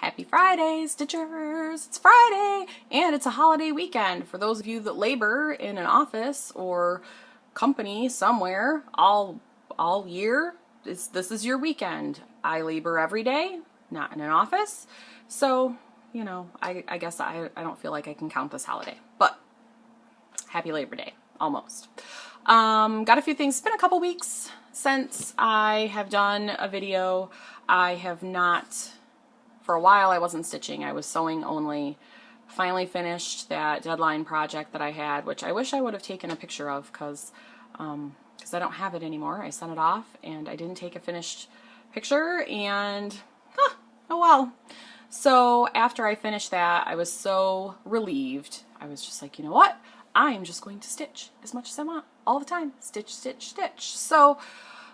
Happy Friday, Stitchers! It's Friday, and it's a holiday weekend. For those of you that labor in an office or company somewhere all year, this is your weekend. I labor every day, not in an office, so, you know, I guess I don't feel like I can count this holiday, but happy Labor Day, almost. Got a few things. It's been a couple weeks since I have done a video. I have not, for a while I wasn't stitching, I was sewing only. Finally finished that deadline project that I had, which I wish I would have taken a picture of because I don't have it anymore. I sent it off and I didn't take a finished picture, and oh well. So after I finished that, I was so relieved. I was just like, you know what? I'm just going to stitch as much as I want all the time. Stitch, stitch, stitch. So,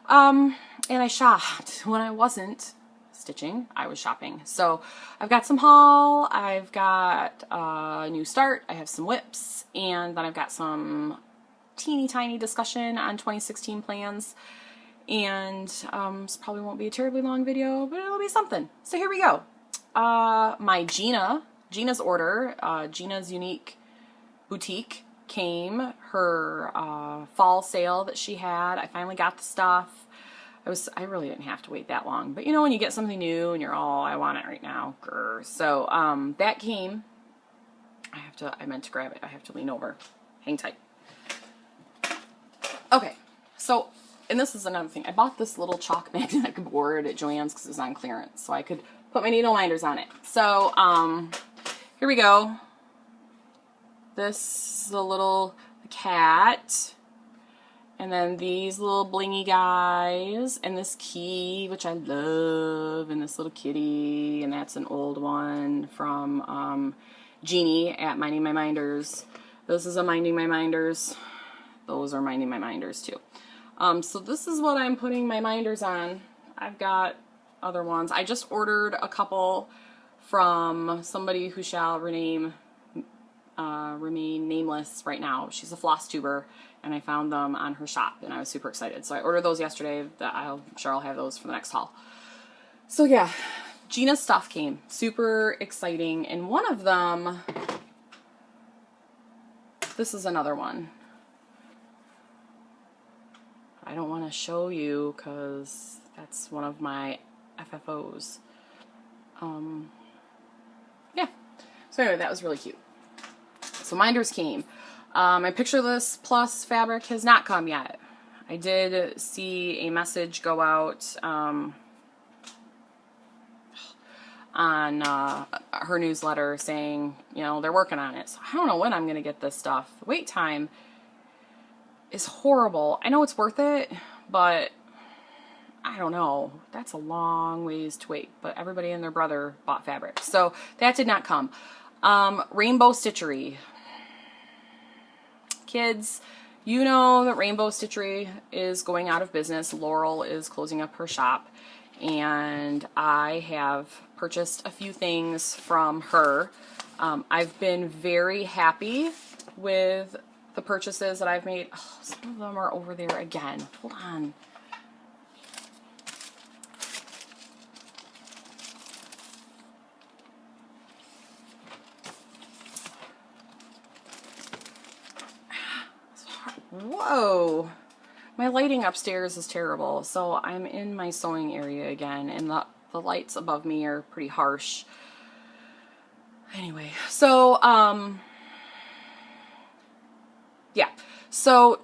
and I shopped. When I wasn't stitching, I was shopping. So I've got some haul, I've got a new start, I have some whips, and then I've got some teeny tiny discussion on 2016 plans. And this probably won't be a terribly long video, but it'll be something. So here we go. My Gina's order, Gina's Unique Boutique, came. Her fall sale that she had, I finally got the stuff. I really didn't have to wait that long, but you know when you get something new and you're all, I want it right now. Grr. So that came. I meant to grab it. I have to lean over. Hang tight. Okay, so, and this is another thing. I bought this little chalk magnetic board at Joann's because it was on clearance, so I could put my needle minders on it. So here we go. This is a little cat, and then these little blingy guys, and this key, which I love, and this little kitty, and that's an old one from Gina at Minding My Minders. This is a Minding My Minders. Those are Minding My Minders too. So this is what I'm putting my minders on. I've got other ones. I just ordered a couple from somebody who shall remain nameless right now. She's a FlossTuber, and I found them on her shop, and I was super excited. So I ordered those yesterday. I'm sure I'll have those for the next haul. So yeah, Gina's stuff came. Super exciting. And one of them, this is another one. I don't want to show you because that's one of my FFOs. Yeah. So anyway, that was really cute. So minders came. My Pictureless Plus fabric has not come yet. I did see a message go out on her newsletter saying, you know, they're working on it. So I don't know when I'm going to get this stuff. The wait time is horrible. I know it's worth it, but I don't know. That's a long ways to wait. But everybody and their brother bought fabric. So that did not come. Rainbow Stitchery. Kids, you know that Rainbow Stitchery is going out of business. Laurel is closing up her shop, and I have purchased a few things from her. I've been very happy with the purchases that I've made. Oh, some of them are over there again. Hold on. Whoa, my lighting upstairs is terrible, so I'm in my sewing area again, and the lights above me are pretty harsh. Anyway, so yeah, so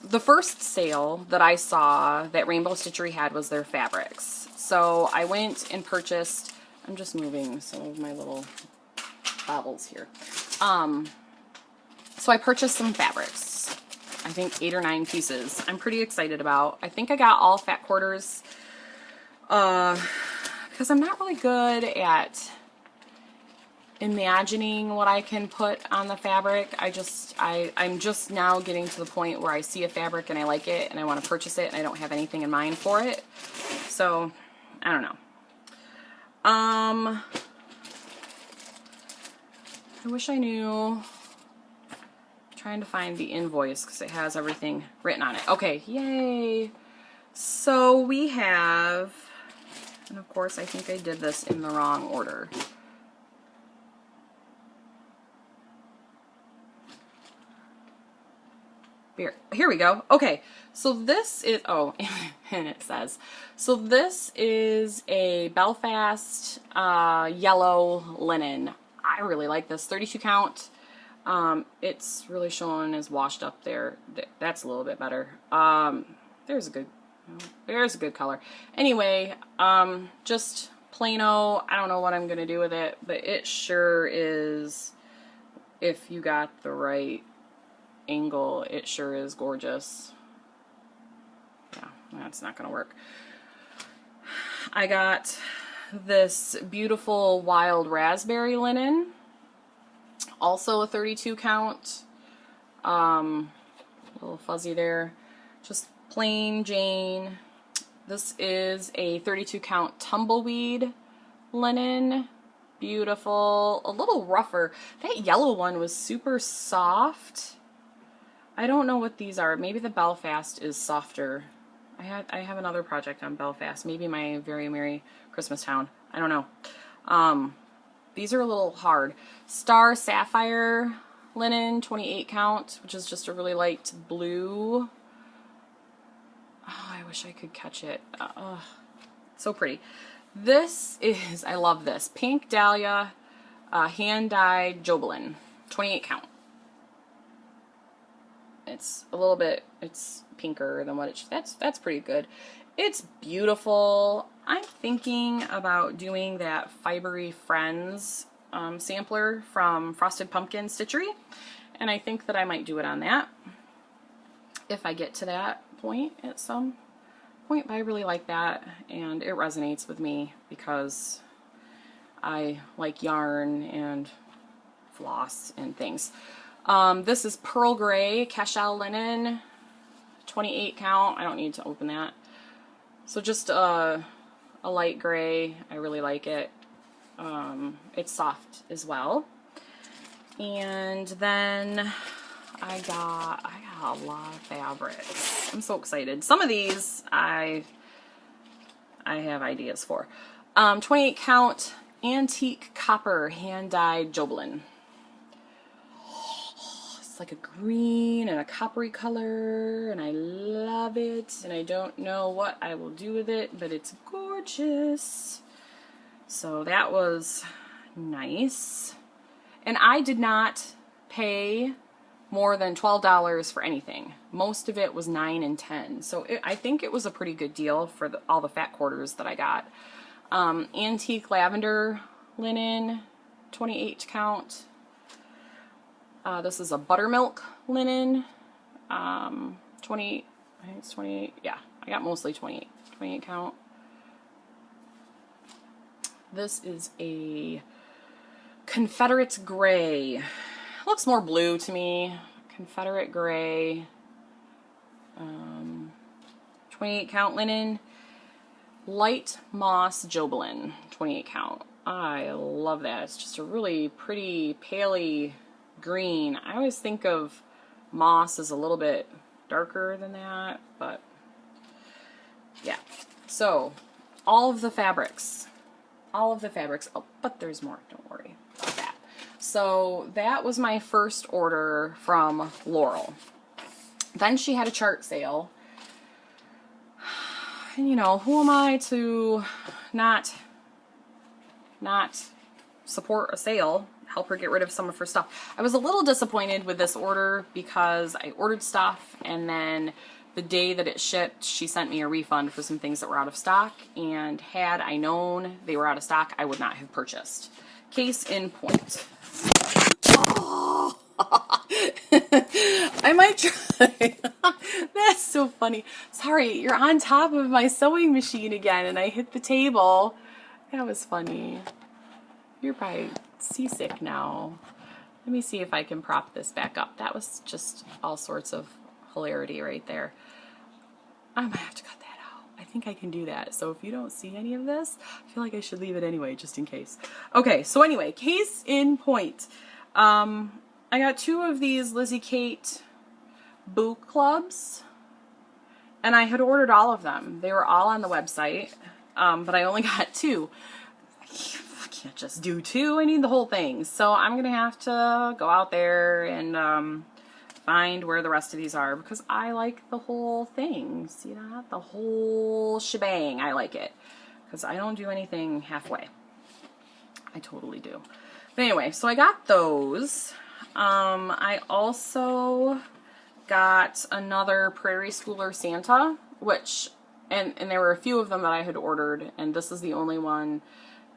the first sale that I saw that Rainbow Stitchery had was their fabrics. So I went and purchased, I'm just moving some of my little bobbles here. So I purchased some fabrics. I think 8 or 9 pieces. I'm pretty excited about. I think I got all fat quarters because I'm not really good at imagining what I can put on the fabric. I'm just now getting to the point where I see a fabric and I like it and I want to purchase it and I don't have anything in mind for it. So I don't know. I wish I knew. Trying to find the invoice because it has everything written on it. Okay, yay. So we have And of course, I think I did this in the wrong order. Here we go. Okay, so this is, oh, and it says, so this is a Belfast yellow linen. I really like this, 32 count. It's really showing as washed up there. That's a little bit better. There's a good color. Anyway, just plain-o. I don't know what I'm gonna do with it, but it sure is, if you got the right angle, it sure is gorgeous. Yeah, that's not gonna work. I got this beautiful wild raspberry linen, also a 32 count, a little fuzzy there, just plain Jane. This is a 32 count tumbleweed linen, beautiful, a little rougher. That yellow one was super soft. I don't know what these are. Maybe the Belfast is softer. I have another project on Belfast. Maybe my Very Merry Christmas Town. I don't know. These are a little hard. Star Sapphire linen, 28 count, which is just a really light blue. Oh, I wish I could catch it. So pretty. This is, I love this, Pink Dahlia hand-dyed Jobelin, 28 count. It's a little bit, it's pinker than what it should. That's pretty good. It's beautiful. I'm thinking about doing that Fibery Friends sampler from Frosted Pumpkin Stitchery, and I think that I might do it on that if I get to that point at some point. But I really like that, and it resonates with me because I like yarn and floss and things. This is Pearl Gray Cashel Linen, 28 count. I don't need to open that. So just a light gray. I really like it. It's soft as well. And then I got a lot of fabrics. I'm so excited. Some of these I have ideas for. 28 count antique copper hand dyed Jobelin. It's like a green and a coppery color, and I love it, and I don't know what I will do with it, but it's gorgeous. So that was nice. And I did not pay more than $12 for anything. Most of it was $9 and $10. So I think it was a pretty good deal for all the fat quarters that I got. Antique lavender linen, 28 count. This is a buttermilk linen, 28, I think it's 28, yeah, I got mostly 28 count. This is a Confederate gray. Looks more blue to me. Confederate gray, 28 count linen, light moss Jobelin, 28 count. I love that. It's just a really pretty, paley green. I always think of moss as a little bit darker than that, but yeah. So all of the fabrics, oh, but there's more, don't worry about that. So that was my first order from Laurel. Then she had a chart sale, and you know, who am I to not support a sale, help her get rid of some of her stuff. I was a little disappointed with this order because I ordered stuff, and then the day that it shipped, she sent me a refund for some things that were out of stock, and had I known they were out of stock, I would not have purchased. Case in point. Oh. I might try. That's so funny. Sorry, you're on top of my sewing machine again, and I hit the table. That was funny. You're probably seasick now. Let me see if I can prop this back up. That was just all sorts of hilarity right there. I might have to cut that out. I think I can do that. So if you don't see any of this, I feel like I should leave it anyway, just in case. Okay, so anyway, case in point. I got 2 of these Lizzie Kate book clubs, and I had ordered all of them. They were all on the website, but I only got 2. I can't just do 2. I need the whole thing. So I'm going to have to go out there and find where the rest of these are, because I like the whole thing. See that? The whole shebang. I like it, because I don't do anything halfway. I totally do. But anyway, so I got those. I also got another Prairie Schooler Santa, which, and there were a few of them that I had ordered, and this is the only one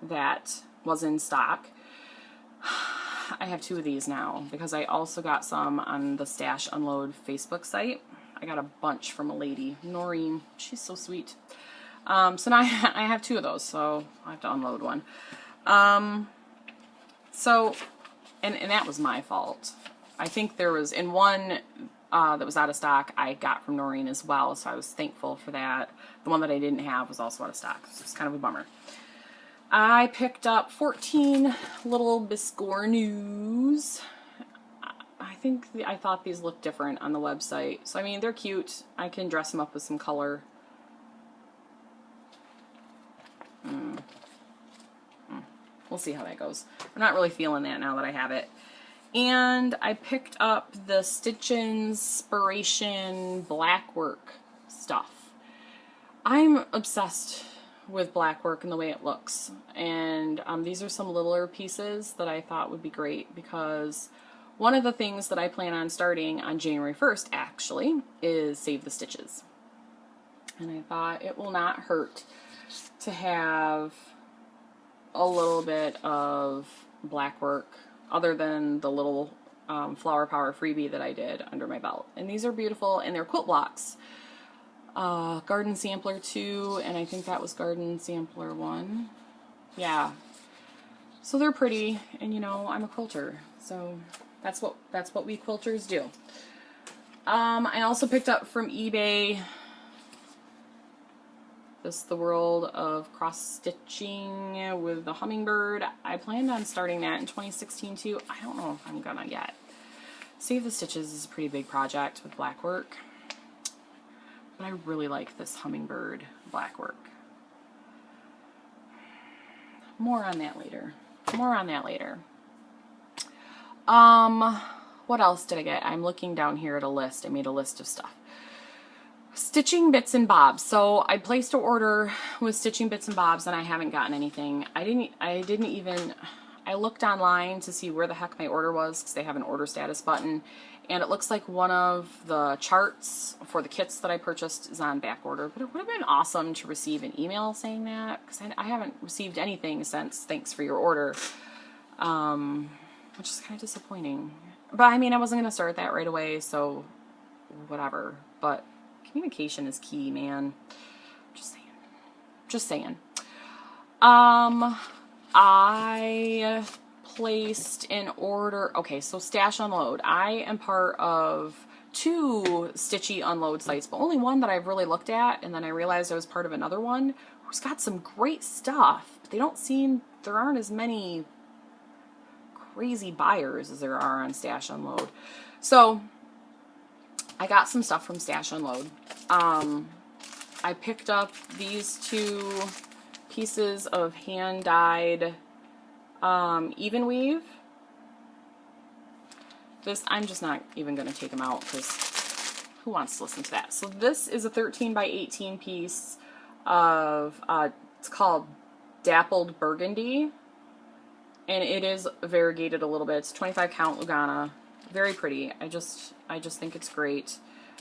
that was in stock. I have 2 of these now because I also got some on the Stash Unload Facebook site. I got a bunch from a lady, Noreen. She's so sweet. So now I have 2 of those, so I have to unload one. So, and that was my fault. I think there was, in one that was out of stock, I got from Noreen as well, so I was thankful for that. The one that I didn't have was also out of stock, so it's kind of a bummer. I picked up 14 little biscornus. I thought these looked different on the website. So, I mean, they're cute. I can dress them up with some color. We'll see how that goes. I'm not really feeling that now that I have it. And I picked up the Stitch Inspiration Blackwork stuff. I'm obsessed with Blackwork and the way it looks, and these are some littler pieces that I thought would be great, because one of the things that I plan on starting on January 1st actually is Save the Stitches, and I thought it will not hurt to have a little bit of Blackwork other than the little Flower Power freebie that I did under my belt. And these are beautiful, and they're quilt blocks. Garden Sampler 2, and I think that was Garden Sampler 1. Yeah. So they're pretty, and you know, I'm a quilter, so that's what we quilters do. I also picked up from eBay this The World of Cross Stitching with the Hummingbird. I planned on starting that in 2016 too. I don't know if I'm gonna yet. Save the Stitches is a pretty big project with Blackwork. But I really like this Hummingbird Blackwork. More on that later. More on that later. What else did I get? I'm looking down here at a list. I made a list of stuff. Stitching Bits and Bobs. So I placed an order with Stitching Bits and Bobs, and I haven't gotten anything. I looked online to see where the heck my order was, because they have an order status button, and it looks like one of the charts for the kits that I purchased is on back order. But it would have been awesome to receive an email saying that, because I haven't received anything since thanks for your order, which is kind of disappointing. But I mean, I wasn't going to start that right away, so whatever. But communication is key, man. Just saying. Just saying. I placed an order. Okay, so Stash Unload. I am part of 2 Stitchy Unload sites, but only one that I've really looked at, and then I realized I was part of another one who's got some great stuff, but there aren't as many crazy buyers as there are on Stash Unload. So I got some stuff from Stash Unload. I picked up these 2 pieces of hand-dyed even weave. I'm just not even going to take them out, because who wants to listen to that? So this is a 13 by 18 piece of, it's called Dappled Burgundy, and it is variegated a little bit. It's 25 count Lugana. Very pretty. I just think it's great.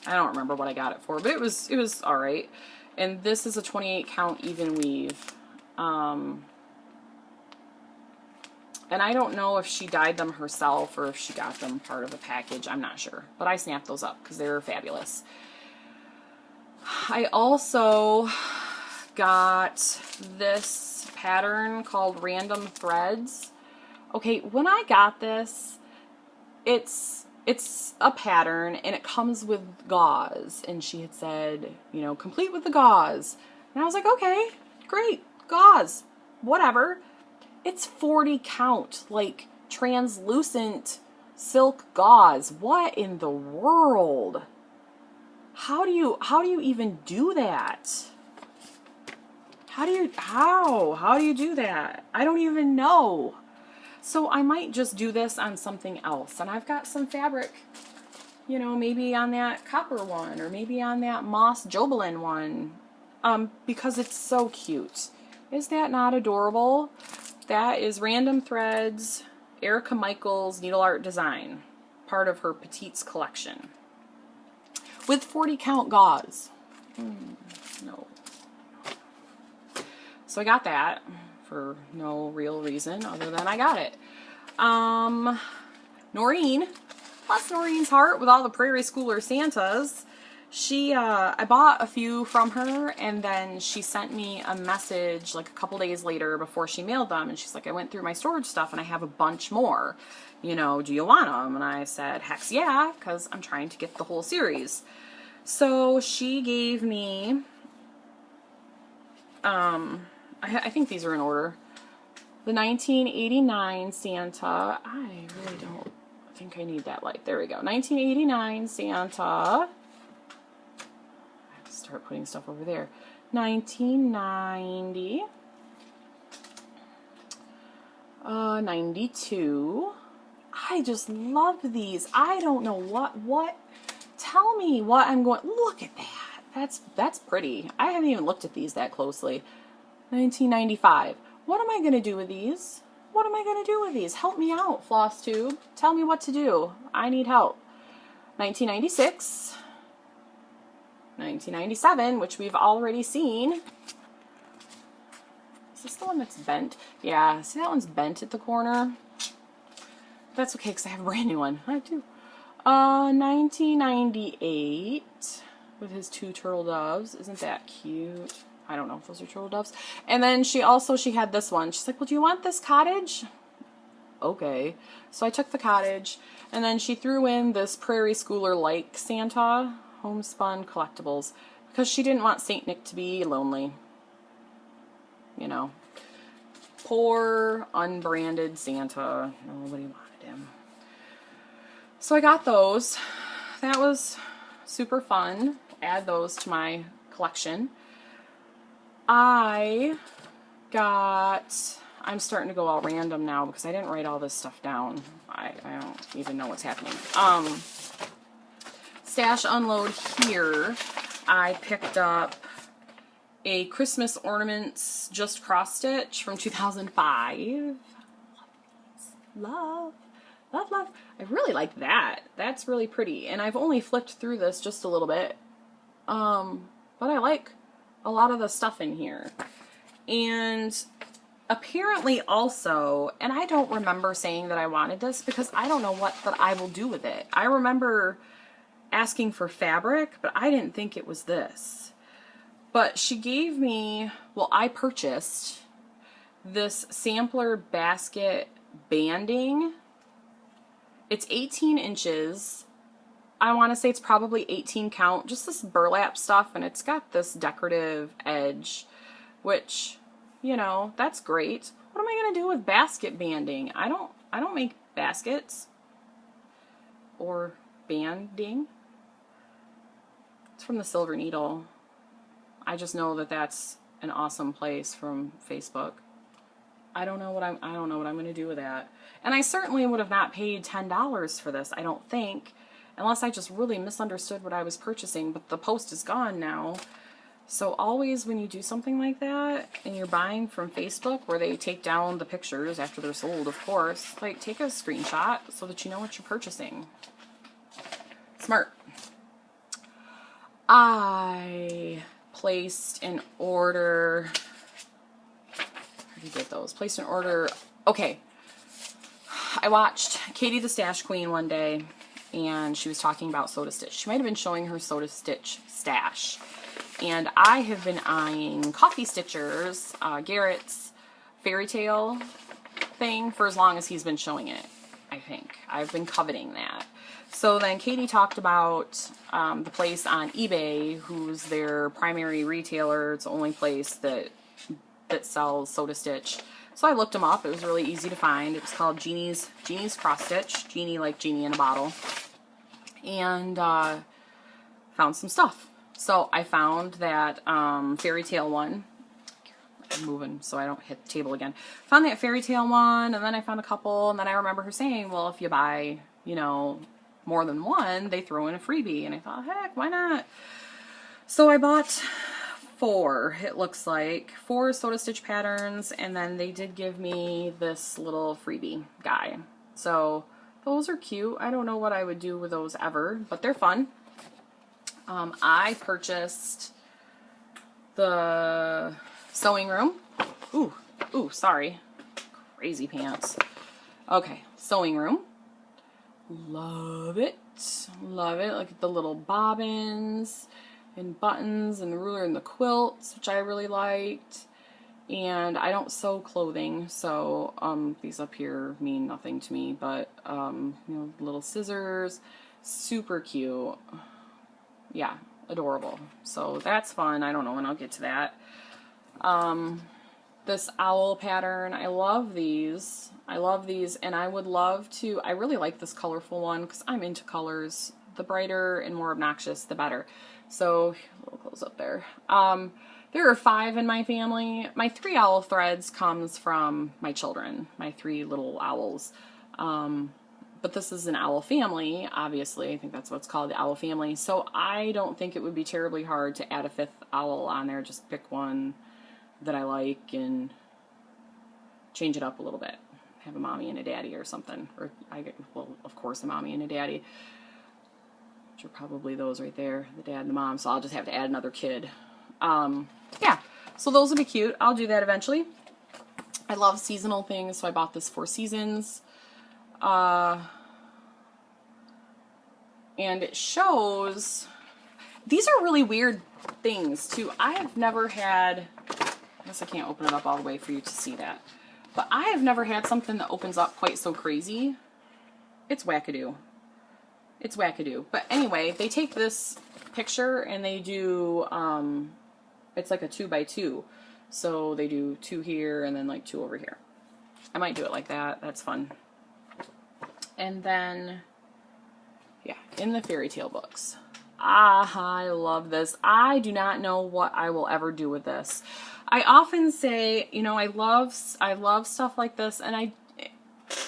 I don't remember what I got it for, but it was all right. And this is a 28 count even weave. And I don't know if she dyed them herself or if she got them part of a package. I'm not sure. But I snapped those up because they were fabulous. I also got this pattern called Random Threads. Okay, when I got this, it's a pattern and it comes with gauze. And she had said, you know, complete with the gauze. And I was like, okay, great, gauze, whatever. It's 40 count, like translucent silk gauze. What in the world? How do you even do that? How do you do that? I don't even know. So I might just do this on something else. And I've got some fabric, you know, maybe on that copper one or maybe on that moss Jobelin one, because it's so cute. Is that not adorable? That is Random Threads, Erica Michaels Needle Art Design, part of her Petites collection. With 40 count gauze. No. So I got that for no real reason other than I got it. Noreen, bless Noreen's heart with all the Prairie Schooler Santas. I bought a few from her, and then she sent me a message like a couple days later before she mailed them, and she's like, I went through my storage stuff and I have a bunch more. You know, do you want them? And I said, heck yeah, because I'm trying to get the whole series. So she gave me, I think these are in order. The 1989 Santa. I really don't think I need that light. There we go. 1989 Santa. I have to start putting stuff over there. 1990. 92. I just love these. I don't know what. Tell me what I'm going. Look at that. That's pretty. I haven't even looked at these that closely. 1995. What am I going to do with these? What am I going to do with these? Help me out, FlossTube. Tell me what to do. I need help. 1996. 1997, which we've already seen. Is this the one that's bent? Yeah, see that one's bent at the corner? That's okay, because I have a brand new one. I have two. 1998 with his two turtle doves. Isn't that cute? I don't know if those are turtle doves. And then she had this one. She's like, well, do you want this cottage? Okay. So I took the cottage, and then she threw in this Prairie Schooler like Santa homespun collectibles because she didn't want Saint Nick to be lonely. You know, poor unbranded Santa. Nobody wanted him. So I got those. That was super fun. Add those to my collection. I'm starting to go all random now because I didn't write all this stuff down. I don't even know what's happening. Stash unload here. I picked up a Christmas Ornaments just cross stitch from 2005. Love. I really like that. That's really pretty. And I've only flipped through this just a little bit. But I like a lot of the stuff in here. And apparently also, and I don't remember saying that I wanted this because I don't know what that I will do with it. I remember asking for fabric, but I didn't think it was this. But she gave me, well, I purchased this sampler basket banding. It's 18 inches. I want to say it's probably 18 count, just this burlap stuff, and it's got this decorative edge, which, you know, that's great. What am I going to do with basket banding? I don't make baskets or banding. It's from the Silver Needle. I just know that that's an awesome place from Facebook. I don't know what I'm going to do with that. And I certainly would have not paid $10 for this, I don't think, unless I just really misunderstood what I was purchasing, but the post is gone now. So always when you do something like that and you're buying from Facebook where they take down the pictures after they're sold, of course, like take a screenshot so that you know what you're purchasing. Smart. I placed an order. How do you get those? Placed an order. Okay. I watched Katie the Stash Queen one day, and she was talking about Sew to Stitch. She might have been showing her Sew to Stitch stash. And I have been eyeing Coffee Stitcher's, Garrett's fairy tale thing for as long as he's been showing it, I think. I've been coveting that. So then Katie talked about the place on eBay, who's their primary retailer. It's the only place that sells Sew to Stitch. So I looked them up. It was really easy to find. It was called Jeannie's Cross Stitch. Jeannie like Genie in a bottle. And found some stuff. So I found that fairy tale one. moving so I don't hit the table again. Found that fairy tale one, and then I found a couple, and then I remember her saying, well, if you buy, you know, more than one, they throw in a freebie. And I thought, heck, why not? So I bought 4, it looks like. 4 Soda Stitch patterns, and then they did give me this little freebie guy. So those are cute. I don't know what I would do with those ever, but they're fun. I purchased the sewing room. Ooh, sorry. Crazy pants. Okay, sewing room. Love it. Love it. Look at the little bobbins and buttons and the ruler and the quilts, which I really liked. And I don't sew clothing, so these up here mean nothing to me, but you know, little scissors, super cute. Yeah, adorable. So that's fun. I don't know when I'll get to that. This owl pattern, I love these. I love these, and I would love to, I really like this colorful one because I'm into colors. The brighter and more obnoxious, the better. So, a little close up there. There are 5 in my family. My 3 owl threads comes from my children, my 3 little owls. But this is an owl family, obviously. I think that's what it's called, the owl family. So I don't think it would be terribly hard to add a 5th owl on there. Just pick one that I like and change it up a little bit. Have a mommy and a daddy or something. Or well, of course, a mommy and a daddy. Which are probably those right there, the dad and the mom. So I'll just have to add another kid. Yeah, so those will be cute. I'll do that eventually. I love seasonal things, so I bought this 4 seasons. And it shows, these are really weird things too. I have never had, I guess I can't open it up all the way for you to see that, but I have never had something that opens up quite so crazy. It's wackadoo. It's wackadoo. But anyway, they take this picture and they do, it's like a 2x2. So they do 2 here and then like 2 over here. I might do it like that. That's fun. And then, yeah, in the fairy tale books. I love this. I do not know what I will ever do with this. I often say, you know, I love stuff like this, and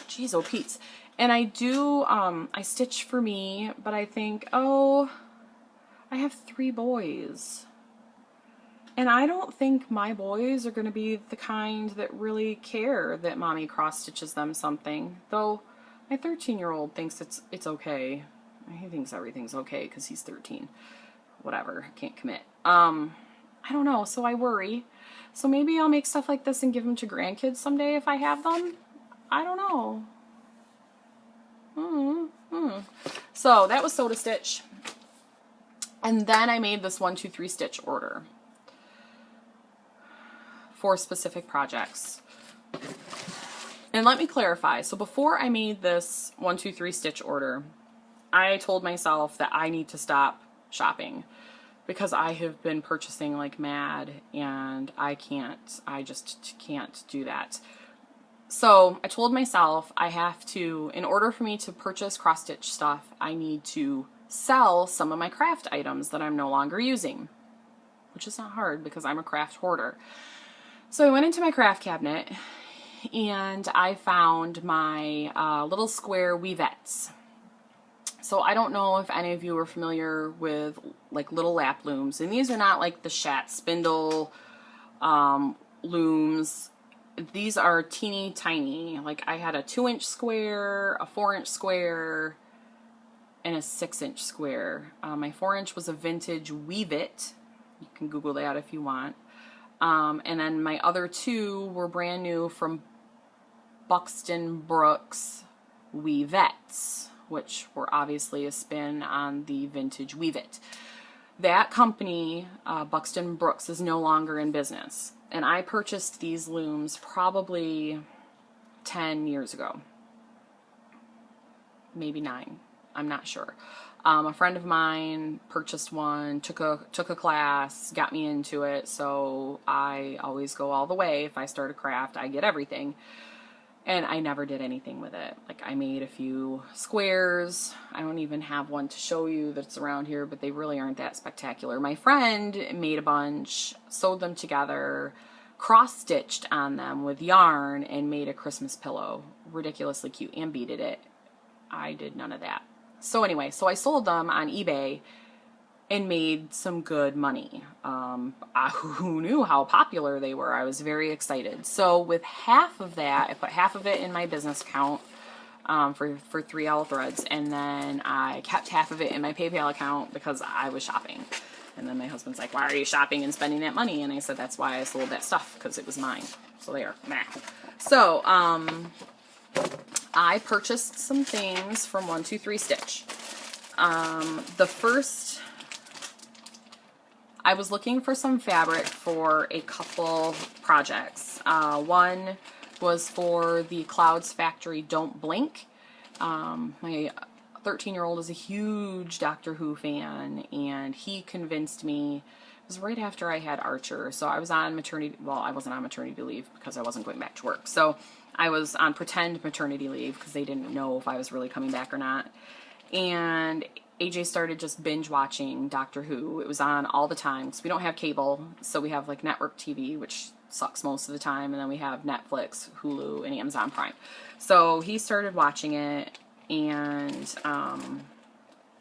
geez, oh Pete. And I do, I stitch for me, but I think, oh, I have 3 boys. And I don't think my boys are going to be the kind that really care that mommy cross stitches them something. Though my 13-year-old thinks it's okay. He thinks everything's okay because he's 13. Whatever, can't commit. I don't know, so I worry. So maybe I'll make stuff like this and give them to grandkids someday if I have them. I don't know. So that was Soda Stitch. And then I made this 1, 2, 3 stitch order for specific projects. And let me clarify. So before I made this 1, 2, 3 stitch order, I told myself that I need to stop shopping because I have been purchasing like mad and I just can't do that. So I told myself I have to, in order for me to purchase cross stitch stuff, I need to sell some of my craft items that I'm no longer using, which is not hard because I'm a craft hoarder. So I went into my craft cabinet and I found my little square weavettes. So I don't know if any of you are familiar with like little lap looms, and these are not like the Shat spindle looms. These are teeny tiny. Like I had a 2-inch square, a 4-inch square, and a 6-inch square. My 4-inch was a vintage Weave It. You can Google that if you want. And then my other 2 were brand new from Buxton Brooks Weavettes, which were obviously a spin on the vintage Weave It. That company, Buxton Brooks, is no longer in business. And I purchased these looms probably 10 years ago. Maybe 9. I'm not sure. A friend of mine purchased one, took a class, got me into it, so I always go all the way. If I start a craft, I get everything. And I never did anything with it. Like I made a few squares. I don't even have one to show you that's around here, but they really aren't that spectacular. My friend made a bunch, sewed them together, cross-stitched on them with yarn and made a Christmas pillow. Ridiculously cute, and beaded it. I did none of that. So anyway, so I sold them on eBay and made some good money. Who knew how popular they were? I was very excited. So with half of that, I put half of it in my business account for 3 Owl Threads, and then I kept half of it in my PayPal account because I was shopping. And then my husband's like, why are you shopping and spending that money? And I said, that's why I sold that stuff, because it was mine. So there, meh. So, I purchased some things from 123 Stitch. The first, I was looking for some fabric for a couple projects. One was for the Clouds Factory Don't Blink. My 13-year-old is a huge Doctor Who fan, and he convinced me. It was right after I had Archer, so I was on maternity, well, I wasn't on maternity leave because I wasn't going back to work, so I was on pretend maternity leave because they didn't know if I was really coming back or not. And AJ started just binge watching Doctor Who. It was on all the time because we don't have cable, so we have like network TV, which sucks most of the time, and then we have Netflix, Hulu, and Amazon Prime. So he started watching it, and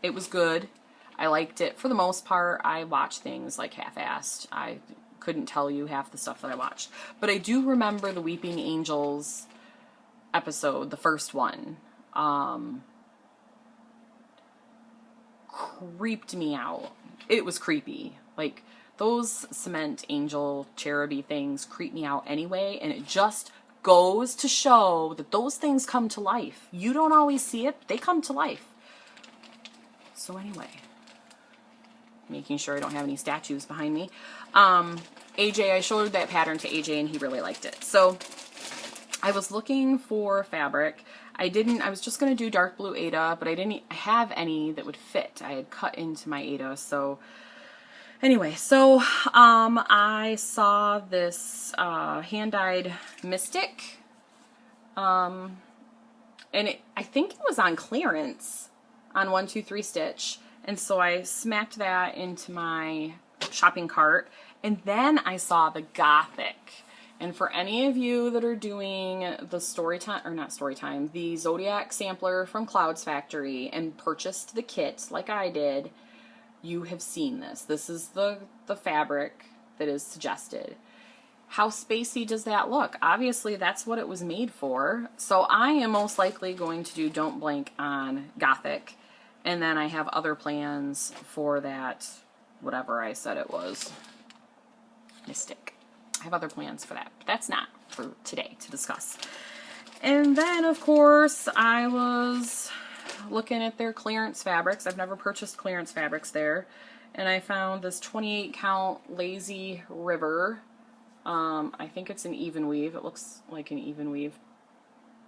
it was good. I liked it for the most part. I watch things like half-assed. I couldn't tell you half the stuff that I watched. But I do remember the Weeping Angels episode, the first one. Creeped me out. It was creepy. Like, those cement angel cheruby things creep me out anyway, and it just goes to show that those things come to life. You don't always see it, but they come to life. So anyway, making sure I don't have any statues behind me. AJ, I showed that pattern to AJ and he really liked it. So I was looking for fabric. I was just going to do dark blue Aida, but I didn't have any that would fit. I had cut into my Aida, so anyway, so I saw this hand-dyed Mystic, and I think it was on clearance on 123 Stitch, and so I smacked that into my shopping cart, and then I saw the Gothic. And for any of you that are doing the the Zodiac sampler from Clouds Factory and purchased the kit like I did, you have seen this. This is the fabric that is suggested. How spacey does that look? Obviously, that's what it was made for. So I am most likely going to do Don't Blink on Gothic. And then I have other plans for that, whatever I said it was, Mystic. I have other plans for that, but that's not for today to discuss. And then, of course, I was looking at their clearance fabrics. I've never purchased clearance fabrics there. And I found this 28 count Lazy River. I think it's an even weave. It looks like an even weave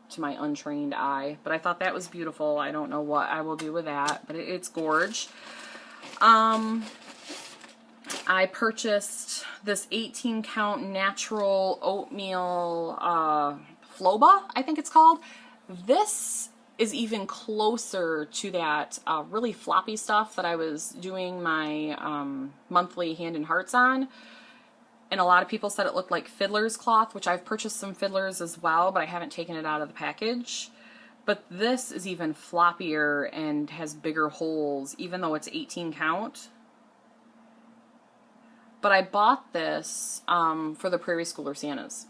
to my untrained eye, but I thought that was beautiful. I don't know what I will do with that, but it's gorge. I purchased this 18 count natural oatmeal Floba, I think it's called. This is even closer to that really floppy stuff that I was doing my monthly Hand and Hearts on. And a lot of people said it looked like Fiddler's cloth, which I've purchased some Fiddlers as well, but I haven't taken it out of the package. But this is even floppier and has bigger holes, even though it's 18 count. But I bought this for the Prairie Schooler Santas.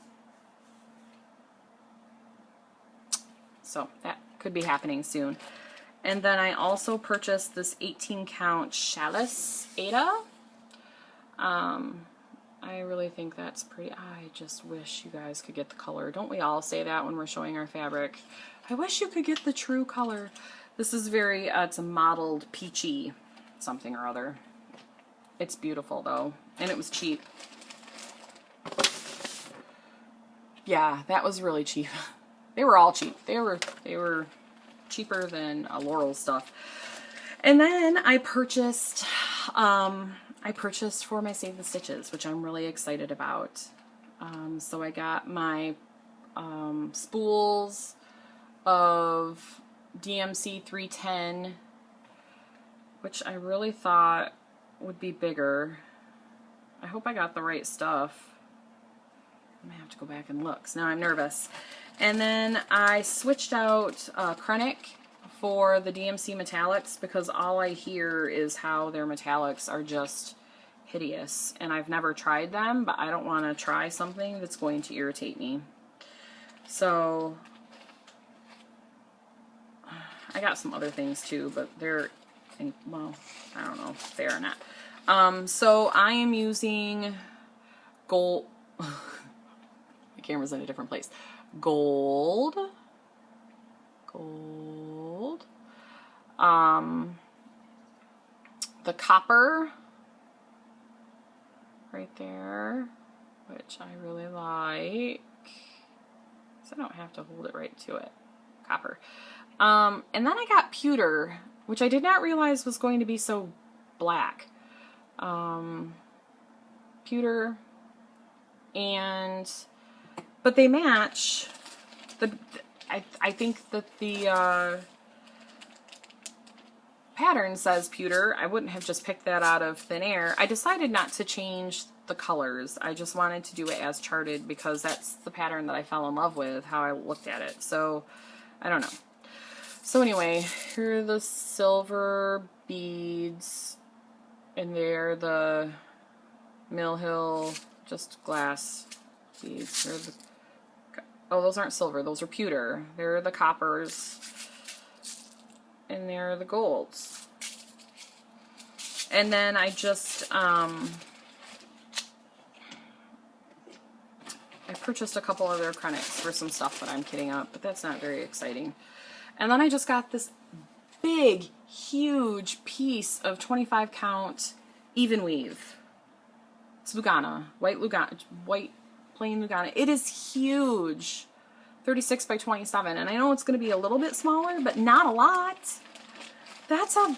So that could be happening soon. And then I also purchased this 18 count Chalice Aida. I really think that's pretty. I just wish you guys could get the color. Don't we all say that when we're showing our fabric? I wish you could get the true color. This is very, it's a mottled peachy something or other. It's beautiful though, and it was cheap. Yeah, that was really cheap. They were all cheap. They were cheaper than Laurel stuff. And then I purchased for my Save the Stitches, which I'm really excited about. So I got my spools of DMC 310, which I really thought would be bigger. I hope I got the right stuff. I'm gonna have to go back and look. So now I'm nervous. And then I switched out Krennic for the DMC metallics because all I hear is how their metallics are just hideous. And I've never tried them, but I don't want to try something that's going to irritate me. So I got some other things too, but they're, well, I don't know if they are or not. So I am using gold. The camera's in a different place. Gold. The copper right there, which I really like. So I don't have to hold it right to it. Copper. And then I got pewter, which I did not realize was going to be so black. Pewter, but they match. I think that the pattern says pewter. I wouldn't have just picked that out of thin air. I decided not to change the colors. I just wanted to do it as charted because that's the pattern that I fell in love with, how I looked at it. So, I don't know. So anyway, here are the silver beads, and they're the Mill Hill, just glass beads. They're the, oh, those aren't silver, those are pewter. They're the coppers, and they're the golds. And then I just, I purchased a couple other Krennics for some stuff that I'm kitting up, but that's not very exciting. And then I just got this big, huge piece of 25 count even weave. It's Lugana, white plain Lugana. It is huge, 36 by 27, and I know it's going to be a little bit smaller, but not a lot. That's a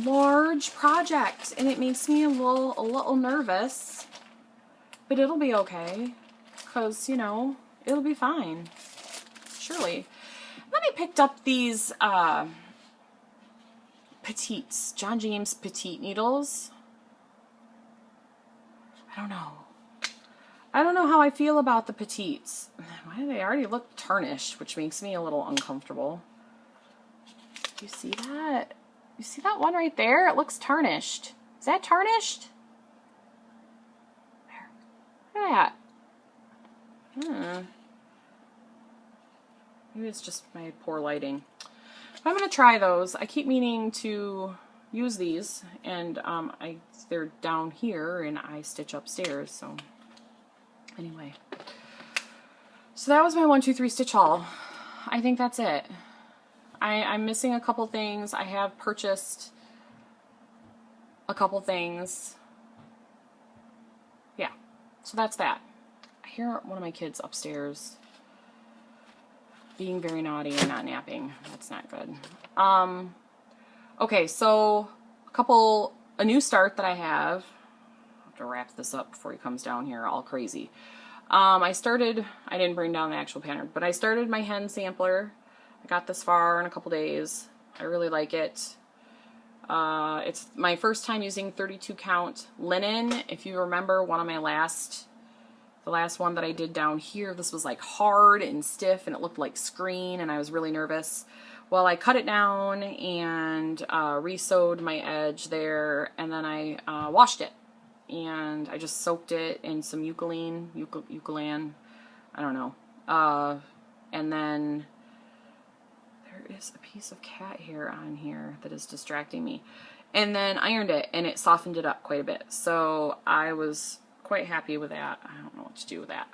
large project, and it makes me a little nervous, but it'll be okay, because, you know, it'll be fine, surely. Then I picked up these petites, John James petite needles. I don't know how I feel about the petites. Why do they already look tarnished, which makes me a little uncomfortable. You see that? You see that one right there? It looks tarnished. Is that tarnished? There. Look at that. Maybe it's just my poor lighting. I'm going to try those. I keep meaning to use these, and they're down here, and I stitch upstairs, so anyway. So that was my 1, 2, 3 stitch haul. I think that's it. I'm missing a couple things. I have purchased a couple things. Yeah, so that's that. I hear one of my kids upstairs being very naughty and not napping. That's not good. Okay, so a new start that I have. I'll have to wrap this up before he comes down here all crazy. I didn't bring down the actual pattern, but I started my hen sampler. I got this far in a couple days. I really like it. It's my first time using 32 count linen. If you remember one of my the last one that I did down here, this was like hard and stiff and it looked like screen and I was really nervous. Well, I cut it down and re-sewed my edge there, and then I washed it. And I just soaked it in some eucalyptus, I don't know. And then there is a piece of cat hair on here that is distracting me. And then ironed it, and it softened it up quite a bit. So I was quite happy with that. I don't know what to do with that.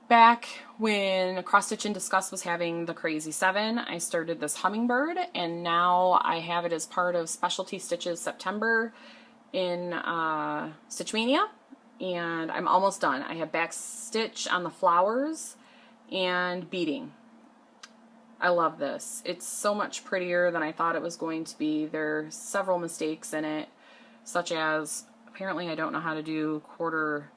Back when Cross Stitch and Discuss was having the Crazy 7, I started this hummingbird, and now I have it as part of Specialty Stitches September in Stitchmania, and I'm almost done. I have back stitch on the flowers and beading. I love this. It's so much prettier than I thought it was going to be. There are several mistakes in it, such as apparently I don't know how to do quarter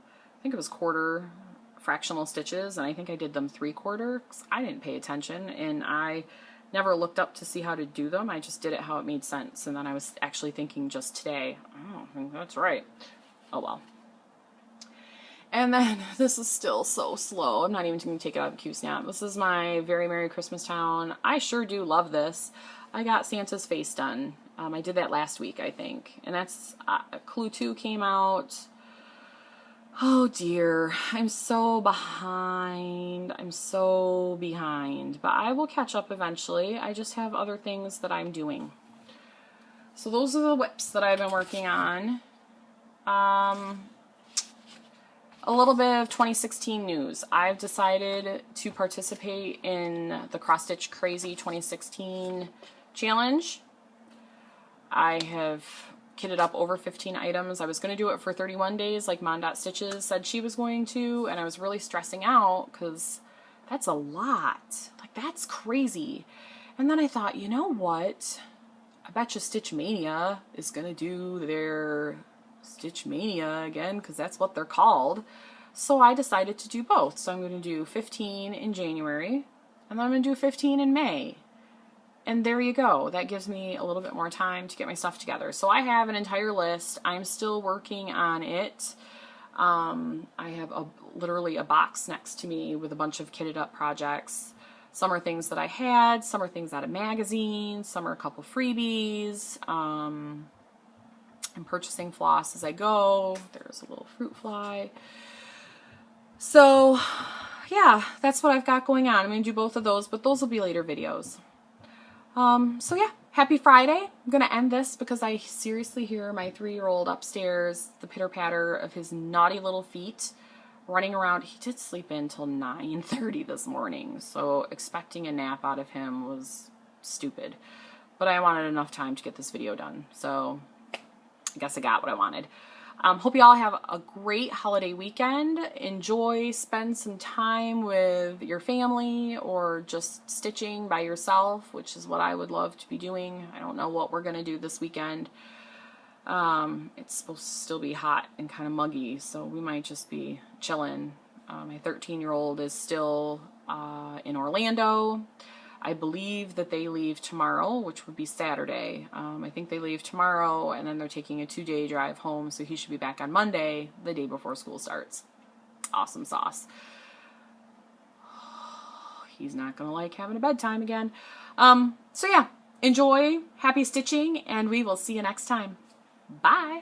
fractional stitches, and I think I did them 3/4 because I didn't pay attention, and I never looked up to see how to do them. I just did it how it made sense, and then I was actually thinking just today, oh, I think that's right. Oh well. And then this is still so slow. I'm not even going to take it out of the Q-snap. This is my Very Merry Christmas Town. I sure do love this. I got Santa's face done. I did that last week, I think. And that's, Clue 2 came out. Oh dear, I'm so behind. I'm so behind. But I will catch up eventually. I just have other things that I'm doing. So those are the whips that I've been working on. A little bit of 2016 news. I've decided to participate in the Cross Stitch Crazy 2016 challenge. I have kitted up over 15 items. I was going to do it for 31 days like Mon.Stitches said she was going to, and I was really stressing out because that's a lot. Like, that's crazy. And then I thought, you know what? I bet you Stitch Mania is going to do their Stitch Mania again, because that's what they're called. So I decided to do both. So I'm going to do 15 in January, and then I'm going to do 15 in May. And there you go. That gives me a little bit more time to get my stuff together. So I have an entire list. I'm still working on it. I have literally a box next to me with a bunch of kitted up projects. Some are things that I had, some are things out of magazines, some are a couple freebies. I'm purchasing floss as I go. There's a little fruit fly. So yeah, that's what I've got going on. I'm going to do both of those, but those will be later videos. So yeah, happy Friday. I'm going to end this because I seriously hear my 3-year-old upstairs, the pitter-patter of his naughty little feet running around. He did sleep in till 9:30 this morning, so expecting a nap out of him was stupid. But I wanted enough time to get this video done, so I guess I got what I wanted. Hope you all have a great holiday weekend. Enjoy, spend some time with your family or just stitching by yourself, which is what I would love to be doing. I don't know what we're going to do this weekend. It's supposed to still be hot and kind of muggy, so we might just be chilling. My 13-year-old is still in Orlando. I believe that they leave tomorrow, which would be Saturday. I think they leave tomorrow, and then they're taking a 2-day drive home, so he should be back on Monday, the day before school starts. Awesome sauce. He's not going to like having a bedtime again. So yeah, enjoy, happy stitching, and we will see you next time. Bye!